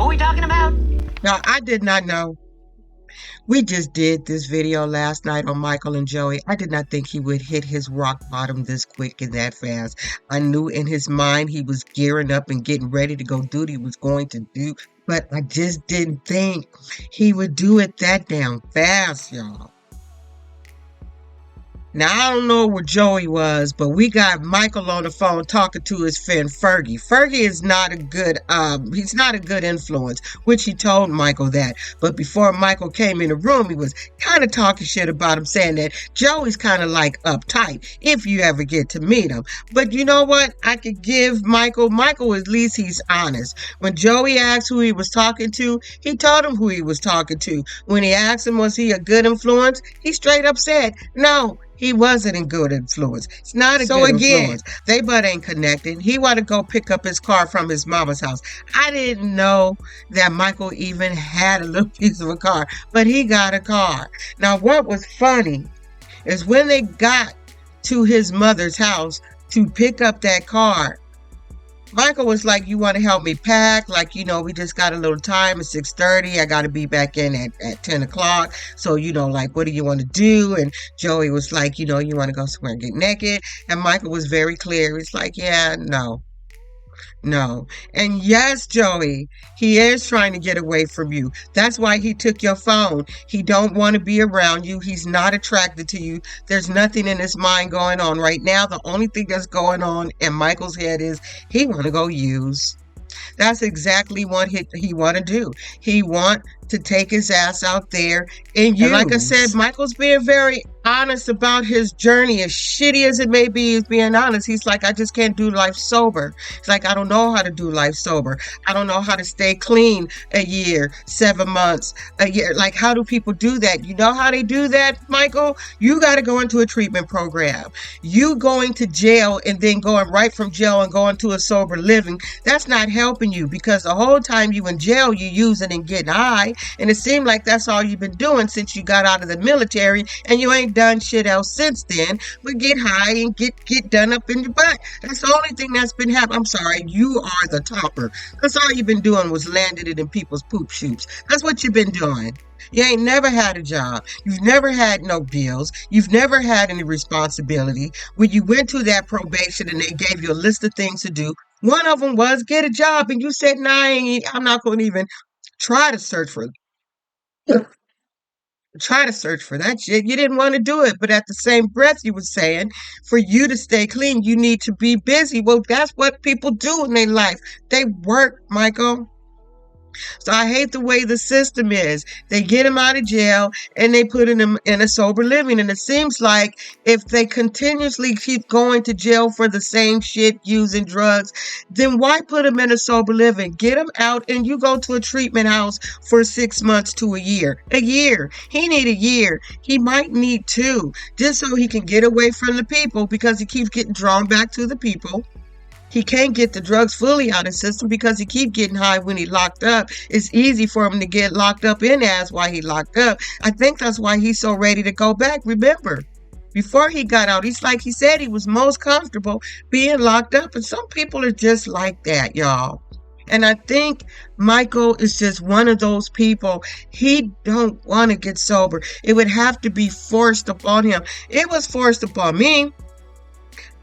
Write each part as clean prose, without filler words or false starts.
Who are we talking about? Now, I did not know. We just did this video last night on Michael and Joey. I did not think he would hit his rock bottom this quick and that fast. I knew in his mind he was gearing up and getting ready to go do what he was going to do, but I just didn't think he would do it that damn fast, y'all. Now, I don't know where Joey was, but we got Michael on the phone talking to his friend Fergie. Fergie is not a good, he's not a good influence, which he told Michael that. But before Michael came in the room, he was kind of talking shit about him, saying that Joey's kind of like uptight, if you ever get to meet him. But you know what? I could give Michael, at least he's honest. When Joey asked who he was talking to, he told him who he was talking to. When he asked him, was he a good influence? He straight up said, no. He wasn't a good influence. It's not a good influence. They butt ain't connected. He wanted to go pick up his car from his mama's house. I didn't know that Michael even had a little piece of a car, but he got a car. Now, what was funny is when they got to his mother's house to pick up that car, Michael was like, you want to help me pack? Like, you know, we just got a little time at 6:30. I got to be back in at 10 o'clock. So, you know, like, what do you want to do? And Joey was like, you know, you want to go somewhere and get naked? And Michael was very clear. He's like, yeah, no. And yes, Joey, he is trying to get away from you. That's why he took your phone. He don't want to be around you. He's not attracted to you. There's nothing in his mind going on right now. The only thing that's going on in Michael's head is he want to go use. That's exactly what he want to do. He want to take his ass out there and use. And like I said, Michael's being very honest about his journey. As shitty as it may be, he's being honest. He's like, I just can't do life sober. It's like, I don't know how to do life sober. I don't know how to stay clean a year, 7 months, a year. Like, how do people do that? You know how they do that, Michael? You got to go into a treatment program. You going to jail and then going right from jail and going to a sober living, that's not helping you, because the whole time you in jail, you using and getting high. And it seemed like that's all you've been doing since you got out of the military, and you ain't done shit else since then but get high and get done up in your butt. That's the only thing that's been happening. I'm sorry, you are the topper. That's all you've been doing, was landed it in people's poop shoots. That's what you've been doing. You ain't never had a job. You've never had no bills. You've never had any responsibility. When you went to that probation and they gave you a list of things to do, one of them was get a job, and you said, nah, I'm not going to even try to search for that shit. You didn't want to do it. But at the same breath, you were saying, for you to stay clean, you need to be busy. Well, that's what people do in their life. They work, Michael. So I hate the way the system is. They get him out of jail and they put him in a sober living. And it seems like if they continuously keep going to jail for the same shit, using drugs, then why put him in a sober living? Get him out and you go to a treatment house for 6 months to a year. A year. He need a year. He might need 2, just so he can get away from the people, because he keeps getting drawn back to the people. He can't get the drugs fully out of his system because he keep getting high when he locked up. It's easy for him to get locked up in as why he locked up. I think that's why he's so ready to go back. Remember, before he got out, he's like he said he was most comfortable being locked up. And some people are just like that, y'all. And I think Michael is just one of those people. He don't want to get sober. It would have to be forced upon him. It was forced upon me.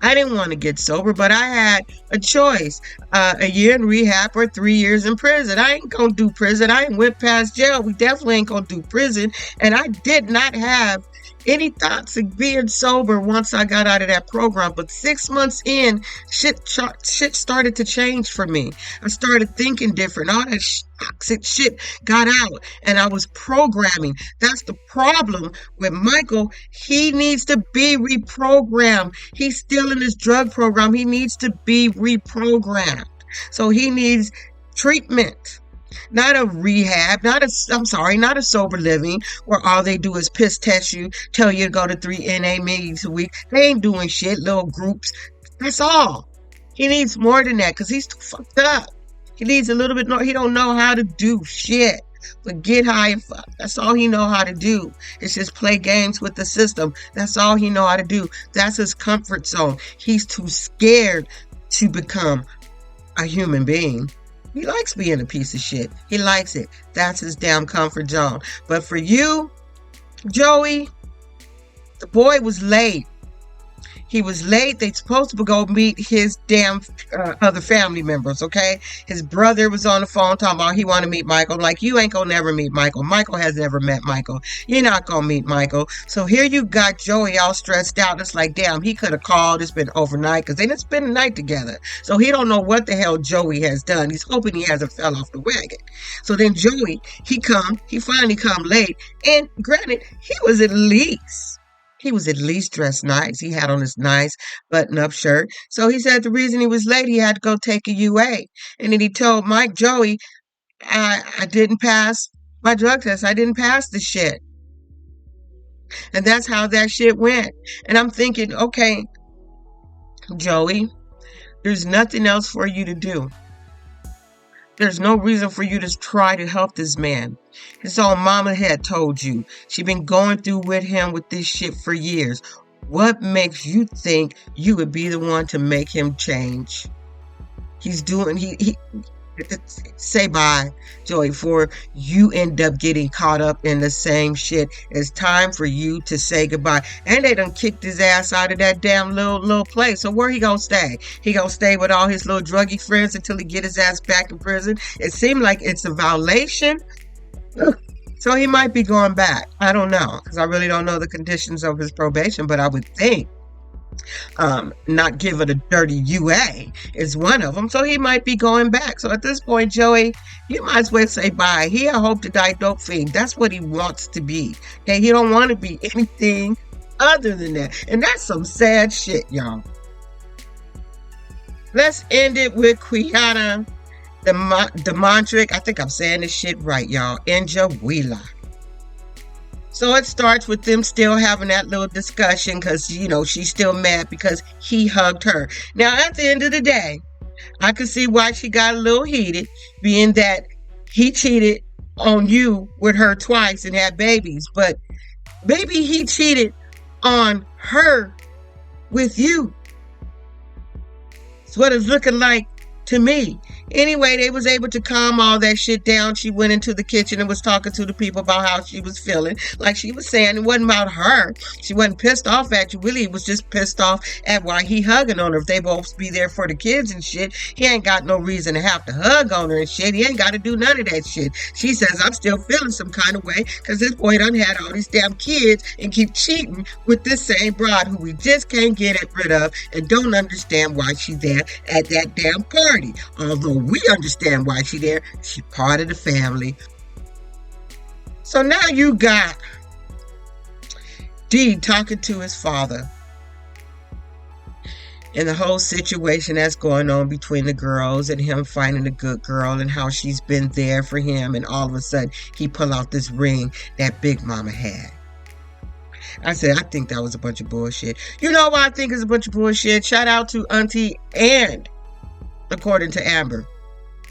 I didn't want to get sober, but I had a choice. A year in rehab or 3 years in prison. I ain't going to do prison. I ain't went past jail. We definitely ain't going to do prison. And I did not have any thoughts of being sober once I got out of that program. But 6 months in, shit started to change for me. I started thinking different. All that toxic shit got out, and I was programming. That's the problem with Michael. He needs to be reprogrammed. He's still in this drug program. He needs to be reprogrammed. So he needs treatment. Not a rehab, not a sober living where all they do is piss test you, tell you to go to 3 NA meetings a week. They ain't doing shit, little groups. That's all. He needs more than that because he's too fucked up. He needs a little bit more. He don't know how to do shit but get high and fuck. That's all he know how to do. It's just play games with the system. That's all he know how to do. That's his comfort zone. He's too scared to become a human being. He likes being a piece of shit. He likes it. That's his damn comfort zone. But for you, Joey, the boy was late. He was late. They supposed to go meet his damn other family members, okay? His brother was on the phone talking about he want to meet Michael. Like, you ain't gonna never meet Michael. Michael has never met Michael. You're not gonna meet Michael. So here you got Joey all stressed out. It's like, damn, he could have called. It's been overnight because they didn't spend the night together. So he don't know what the hell Joey has done. He's hoping he hasn't fell off the wagon. So then Joey, he finally come late. And granted, he was at least dressed nice. He had on his nice button-up shirt. So he said the reason he was late, he had to go take a UA. And then he told Joey, I didn't pass my drug test. I didn't pass the shit. And that's how that shit went. And I'm thinking, okay, Joey, there's nothing else for you to do. There's no reason for you to try to help this man. His own mama had told you. She been going through with him with this shit for years. What makes you think you would be the one to make him change? He's doing, say bye, Joey, before you end up getting caught up in the same shit. It's time for you to say goodbye. And they done kicked his ass out of that damn little place. So where he gonna stay? He gonna stay with all his little druggy friends until he get his ass back in prison? It seemed like it's a violation. So he might be going back. I don't know, because I really don't know the conditions of his probation, but I would think not giving a dirty UA is one of them. So he might be going back. So at this point, Joey, you might as well say bye. He a hope to die dope fiend. That's what he wants to be. Okay, he don't want to be anything other than that. And that's some sad shit, y'all. Let's end it with Quiana Demontric. I think I'm saying this shit right, y'all. Njawila. So it starts with them still having that little discussion because, you know, she's still mad because he hugged her. Now, at the end of the day, I could see why she got a little heated, being that he cheated on you with her twice and had babies. But maybe he cheated on her with you. That's what it's looking like to me. Anyway, they was able to calm all that shit down. She went into the kitchen and was talking to the people about how she was feeling. Like she was saying, it wasn't about her. She wasn't pissed off at you. Really, it was just pissed off at why he hugging on her. If they both be there for the kids and shit, he ain't got no reason to have to hug on her and shit. He ain't got to do none of that shit. She says, I'm still feeling some kind of way because this boy done had all these damn kids and keep cheating with this same broad who we just can't get rid of and don't understand why she's there at that damn party. Although we understand why she's there. She's part of the family. So now you got D talking to his father and the whole situation that's going on between the girls and him finding a good girl and how she's been there for him, and all of a sudden he pull out this ring that Big Mama had. I said, I think that was a bunch of bullshit. You know why I think it's a bunch of bullshit? Shout out to Auntie and according to Amber.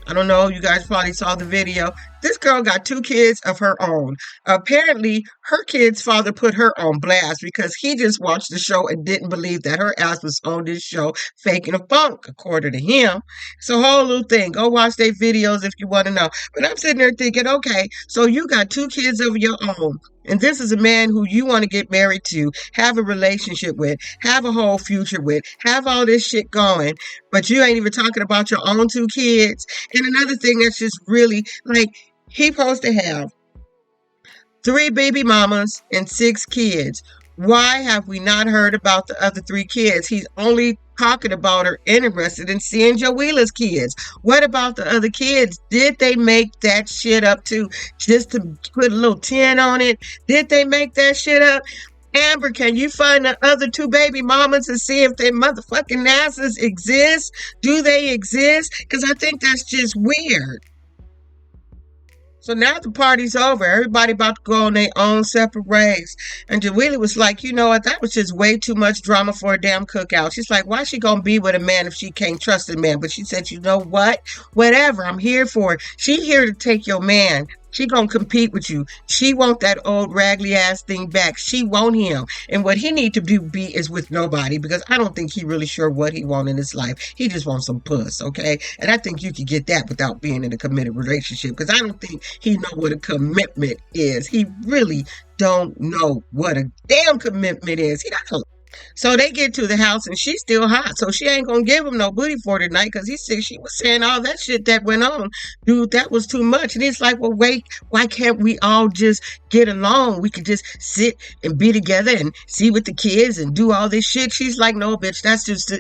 I don't know, you guys probably saw the video. This girl got 2 kids of her own. Apparently, her kid's father put her on blast because he just watched the show and didn't believe that her ass was on this show faking a funk, according to him. It's a whole little thing. Go watch their videos if you want to know. But I'm sitting there thinking, okay, so you got 2 kids of your own. And this is a man who you want to get married to, have a relationship with, have a whole future with, have all this shit going, but you ain't even talking about your own 2 kids. And another thing that's just really, like, he supposed to have 3 baby mamas and 6 kids. Why have we not heard about the other 3 kids? He's only talking about or interested in seeing Joella's kids. What about the other kids? Did they make that shit up too? Just to put a little 10 on it? Did they make that shit up? Amber, can you find the other 2 baby mamas and see if their motherfucking asses exist? Do they exist? Because I think that's just weird. So now the party's over. Everybody about to go on their own separate ways. And Joella was like, you know what? That was just way too much drama for a damn cookout. She's like, why is she going to be with a man if she can't trust a man? But she said, you know what? Whatever. I'm here for it. She here to take your man She gonna compete with you. She want that old raggedy ass thing back. She want him. And what he need to do be is with nobody, because I don't think he really sure what he want in his life. He just wants some puss, okay? And I think you could get that without being in a committed relationship, because I don't think he know what a commitment is. He really don't know what a damn commitment is. He don't. So they get to the house and she's still hot. So she ain't gonna give him no booty for tonight, because he said she was saying all that shit that went on. Dude, that was too much. And he's like, well, wait, why can't we all just get along? We could just sit and be together and see with the kids and do all this shit. She's like, no, bitch,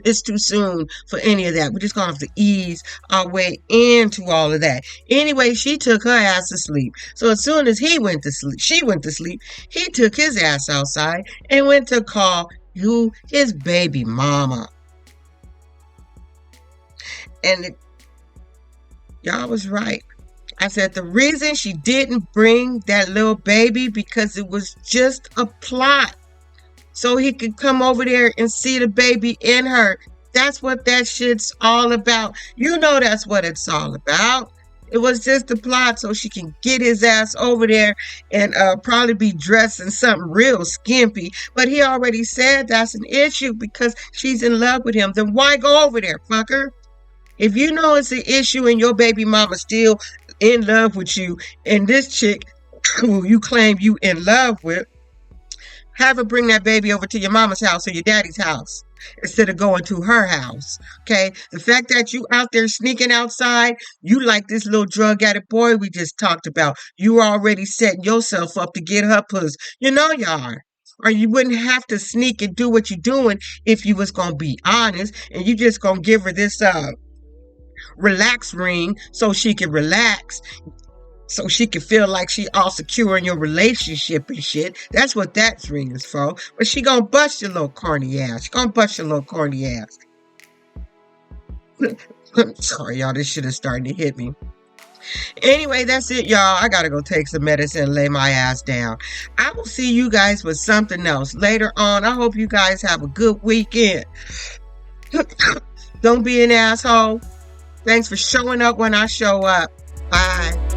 it's too soon for any of that. We're just gonna have to ease our way into all of that. Anyway, she took her ass to sleep. So as soon as she went to sleep, he took his ass outside and went to call his baby mama. And y'all was right. I said the reason she didn't bring that little baby, because it was just a plot, so he could come over there and see the baby in her. That's what that shit's all about. You know that's what it's all about. It was just a plot so she can get his ass over there and probably be dressed in something real skimpy. But he already said that's an issue because she's in love with him. Then why go over there, fucker? If you know it's an issue and your baby mama's still in love with you, and this chick who you claim you in love with, have her bring that baby over to your mama's house or your daddy's house instead of going to her house. Okay? The fact that you out there sneaking outside, you like this little drug addict boy we just talked about. You already setting yourself up to get her puss. You know you are. Or you wouldn't have to sneak and do what you're doing if you was going to be honest, and you just going to give her this relax ring so she can relax, so she can feel like she all secure in your relationship and shit. That's what that ring is for. But she gonna bust your little corny ass. She gonna bust your little corny ass. Sorry, y'all. This shit is starting to hit me. Anyway, that's it, y'all. I gotta go take some medicine and lay my ass down. I will see you guys with something else later on. I hope you guys have a good weekend. Don't be an asshole. Thanks for showing up when I show up. Bye.